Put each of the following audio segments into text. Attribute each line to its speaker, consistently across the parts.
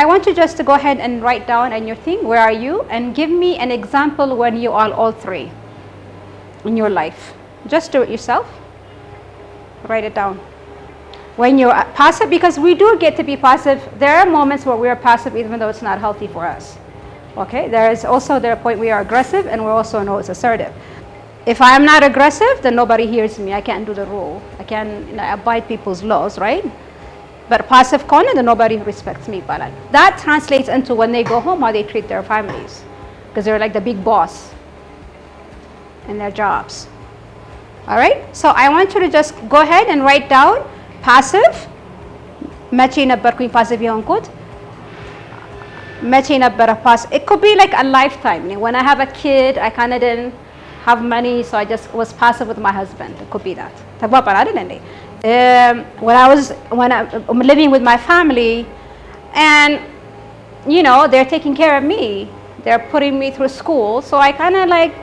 Speaker 1: I want you just to go ahead and write down on your thing, where are you? And give me an example when you are all three in your life. Just do it yourself. Write it down. When you're passive, because we do get to be passive. There are moments where we are passive even though it's not healthy for us. Okay, there is also the point we are aggressive, and we also know it's assertive. If I am not aggressive, then nobody hears me. I can't do the rule. I can't abide people's laws, right? But passive corner, then nobody respects me. That translates into when they go home, how they treat their families, because they're like the big boss in their jobs. All right, so I want you to just go ahead and write down passive. መቼ ነበርኩኝ passive የሆንኩት? መቼ ነበረ passive? It could be like a lifetime. When I have a kid, I kind of didn't have money, so I just was passive with my husband. It could be that. ተግባባን አይደል እንዴ? When I'm living with my family, and you know, they're taking care of me. They're putting me through school, so I kind of like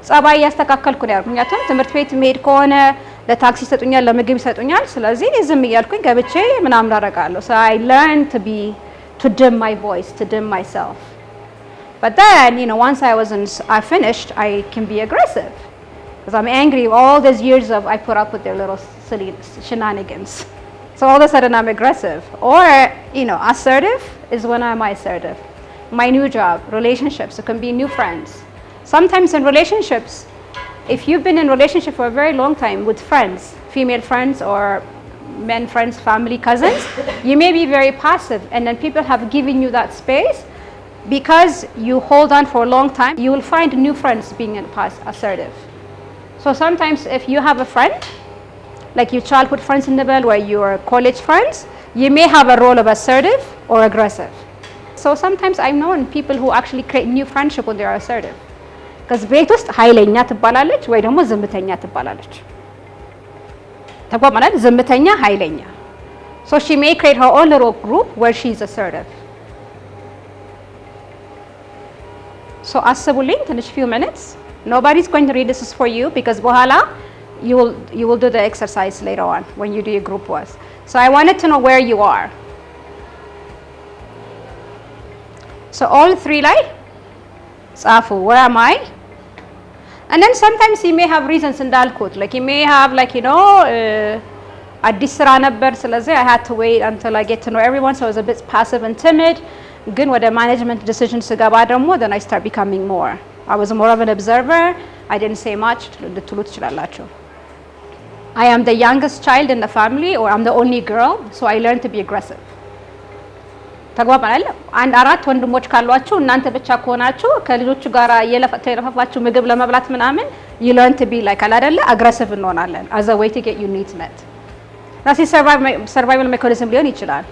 Speaker 1: ጸባይ ያስተካከልኩ ነው ያልኩኝ። ምክንያቱም ትምህርት ቤት መሄድ ከሆነ ለታክሲ ይሰጡኛል፣ ለምግብ ይሰጡኛል። ስለዚህ ዝም እያልኩኝ ገብቼ ምናምን አደርጋለሁ። So I learned to dim my voice, to dim myself. But then, you know, once I finished, I can be aggressive. Because I'm angry all these years of I put up with their little silly shenanigans. So all of a sudden I'm aggressive. Or, you know, assertive is when I'm assertive. My new job, relationships, it can be new friends. Sometimes in relationships, if you've been in a relationship for a very long time with friends, female friends or men friends, family, cousins, you may be very passive, and then people have given you that space. Because you hold on for a long time, you will find new friends being assertive. So sometimes if you have a friend, like your childhood friends in the world, where you are college friends, you may have a role of assertive or aggressive. So sometimes I've known people who actually create new friendship when they are assertive. Because ቤት ውስጥ ኃይለኛ ትባላለች ወይ ደግሞ ዝምተኛ ትባላለች። ተቋም ማለት ዝምተኛ ኃይለኛ. So she may create her own little group where she's assertive. So አስቡልኝ ትንሽ few minutes. Nobody's going to read this is for you, because በኋላ you will do the exercise later on when you do your group work. So I wanted to know where you are. So all three ላይ ጻፉ. Where am I? And then sometimes you may have reasons እንዳልኩት, like you may have, like, you know, አዲስ ስራ ነበር, ስለዚህ I had to wait until I get to know everyone, so I was a bit passive and timid. ግን ወደ management decision ስገባ ደግሞ then I start becoming more. I was more of an observer. I didn't say much. ልትሉ ትችላላችሁ. I am the youngest child in the family, or I'm the only girl, so I learned to be aggressive. ተግባባን አይደል? አንድ አራት ወንድሞች ካሏችሁ እናንተ ብቻ ከሆናችሁ ከልጆቹ ጋር የለፋፋችሁ ምግብ ለመብላት ምናምን you learn to be like አይደለ aggressive እንሆናለን as a way to get your needs met. ራሴ survival mechanism ሊሆን ይችላል።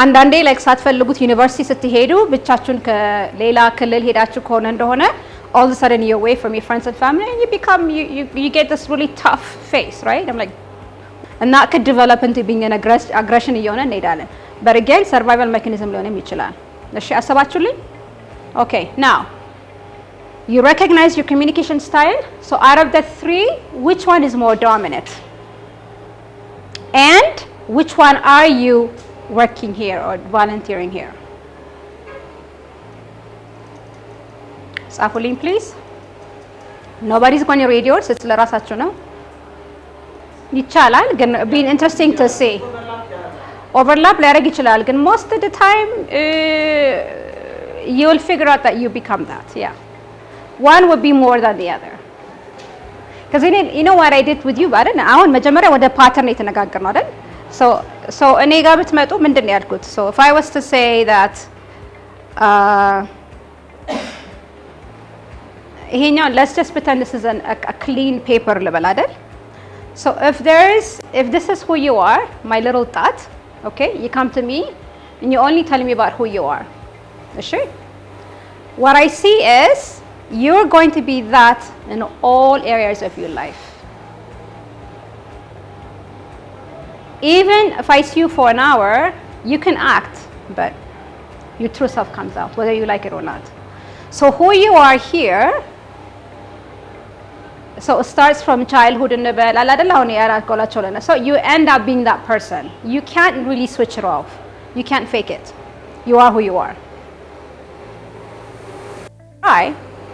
Speaker 1: አንዳንዴ like ሳትፈልጉት ዩኒቨርሲቲ ስትሄዱ ብቻችሁን ከሌላ ክልል ሄዳችሁ ከሆነ እንደሆነ all of a sudden you're away from your friends and family, and you get this really tough face, right? I'm like, and that could develop into being an aggression እየሆነ እንሄዳለን. But again, survival mechanism ሊሆንም ይችላል። እሺ አሰባችሁልኝ? Okay, now you recognize your communication style. So out of the three, which one is more dominant? And which one are you working here or volunteering here? ጻፉልኝ please. Nobody's going to read yours. it's ለራሳችሁ ነው። ይቻላል ግን being interesting to see. Overlap ሊያደርግ ይችላል ግን most of the time you will figure out that you become that. Yeah. One would be more than the other. Because you know what I did with you አይደል? አሁን መጀመሪያ ወደ pattern የተነጋገርነው አይደል? So እኔ ጋር ብትመጡ ምንድን ነው ያልኩት? So if I was to say that ይሄኛው let's just pretend this is a clean paper ልበል አይደል? So if this is who you are, my little thought, okay, you come to me and you only tell me about who you are. Sure. What I see is you're going to be that in all areas of your life. Even if I see you for an hour, you can act, but your true self comes out, whether you like it or not. So who you are here So it starts from childhood እንበል አለ አይደል አሁን ያራቆላቸው ለነ so you end up being that person. You can't really switch it off. You can't fake it. You are who you are. Why?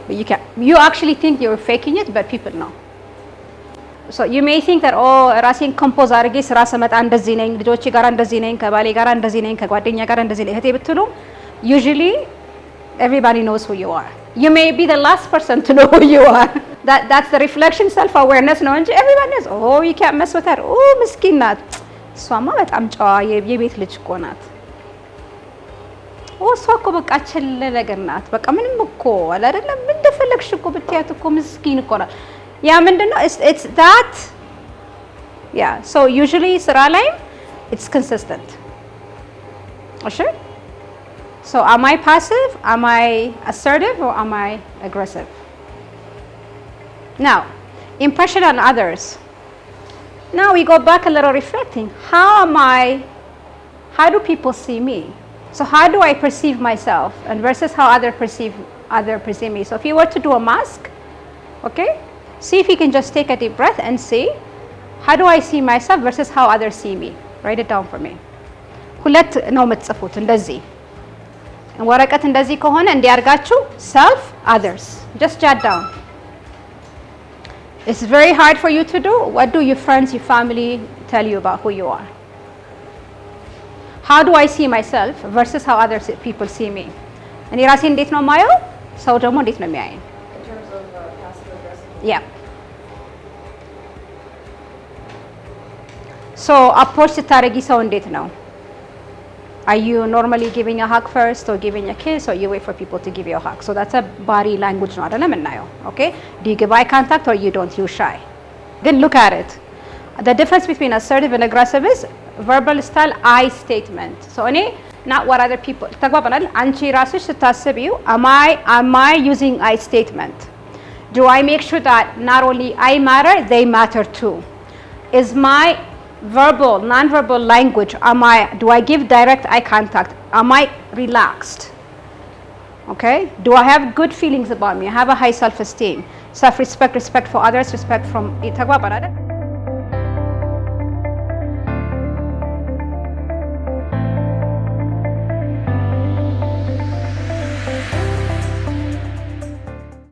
Speaker 1: But you can't. You actually think you're faking it, but people know. So you may think that oh ራሴን ኮምፖዝ አድርጌ ስራ ሰመጣ እንደዚህ ነኝ ልጆቼ ጋር እንደዚህ ነኝ ከባሌ ጋር እንደዚህ ነኝ ከጓደኛ ጋር እንደዚህ ነኝ እህቴ ብትሉ usually everybody knows who you are. You may be the last person to know who you are. That's the reflection self awareness ነው እንጂ everyone knows oh you can't mess with her oh ምስኪን ናት እሷማ በጣም ጨዋ የቤት ልጅ እኮ ናት እሷ እኮ በቃ ችል ነገር ናት በቃ ምንም እኮ አለ አይደለም ምን እንደፈለግሽ እኮ ብትያት እኮ ምስኪን እኮ ናት ያ ምንድነው it's that yeah so usually ስራ ላይ it's consistent sure so am I passive am I assertive or am I aggressive now impression on others now we go back a little reflecting how do people see me so how do I perceive myself and versus how other perceive me so if you were to do a mask okay see if you can just take a deep breath and see how do I see myself versus how others see me write it down for me ሁለት ነው የምትጽፉት እንደዚህ ወረቀት እንደዚህ ከሆነ እንዲያርጋችሁ self others just jot down it's very hard for you to do what do your friends your family tell you about who you are how do I see myself versus how other people see me እኔ ራሴ እንዴት ነው ማየው ሰው ደግሞ እንዴት ነው የሚያየኝ
Speaker 2: in terms of passive aggressive
Speaker 1: yeah so approach ስታረጊ ሰው እንዴት ነው are you normally giving a hug first or giving a kiss or you wait for people to give you a hug so that's a body language ነው አይደለም እናየው okay do you give eye contact or you don't you shy then look at it the difference between assertive and aggressive is verbal style I statement so እኔ not what other people ተግባባናል አንቺ ራስሽ ስታስቢው am I using I statement do I make sure that not only I matter they matter too is my verbal non-verbal language do I give direct eye contact am I relaxed okay do I have good feelings about me I have a high self-esteem self-respect respect for others respect from ተግባባናል